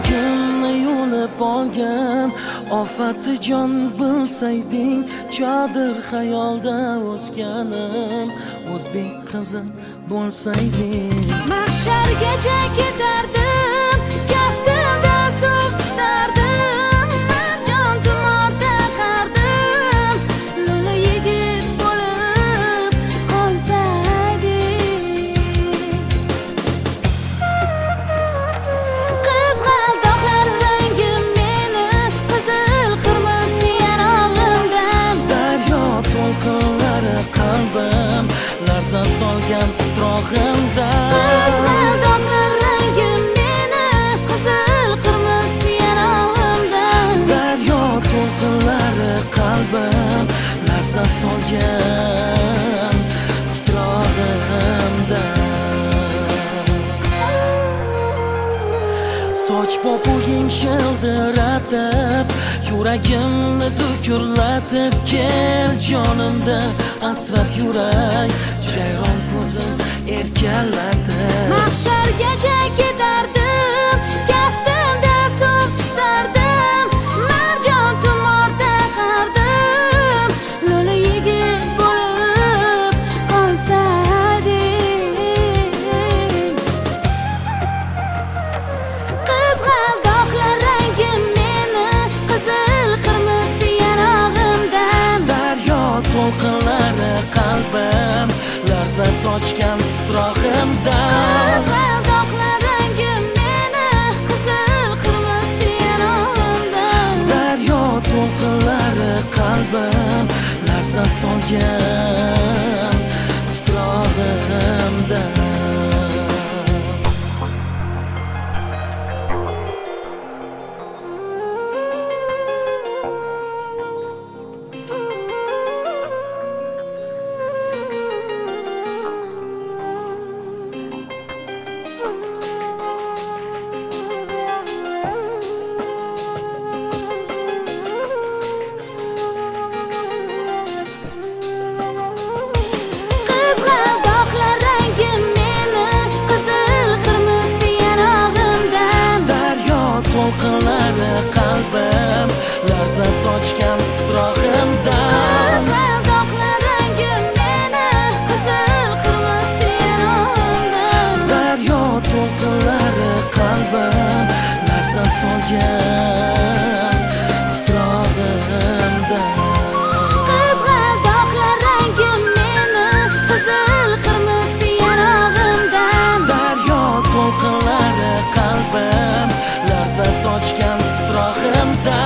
yuragimni yulib olgan ofati jon bilsayding, chodir xayolda o'sganim o'zbek qizi bo'lsayding. Mahshargacha ketardim, kaftimda suv tutardim, marjon tumorda qardim, lo'li yigit bo'lib qolsaydik. Qizg'aldoqlar rangim meni, qizil qirmiz yanog'imdan, Daryo to'lqinlari qalbim, larza solgan titrog'imda. Qizg'aldoqlar rangim meni, qizil qirmiz yanog'imdan, Daryo to'lqinlari qalbim, larza solgan titrog'imda. Soch popuging shildiratib, yuragimni to'kirlatib, kel jonimda asrab yuray, jayron ko'zim erkalatib. mahshargacha ketardim, kaftimda suv tutardim, marjon tumorda qardim, lo'li yigit bo'lib qolsaydik. Qizg'aldoqlar rangim meni, qizil qirmiz yanog'imdan, Daryo to'lqinlari qalbim, larza sochgan titrog'imda. Qizg'aldoqlar rangim meni, qizil qirmiz yanog'imdan, Daryo to'lqinlari qalbim, larza solgan titrog'imda. Qizg'aldoqlar rangim meni, qizil qirmiz yanog'imdan, Daryo to'lqinlari qalbim, larza sochgan titrog'imda. Qizg'aldoqlar rangim meni, qizil qirmiz yanog'imdan, Daryo to'lqinlari qalbim, larza solgan titrog'imda. Qizg'aldoqlar rangim meni, qizil qirmiz yanog'imdan, Daryo to'lqinlari qalbim, larza sochgan titrog'imda.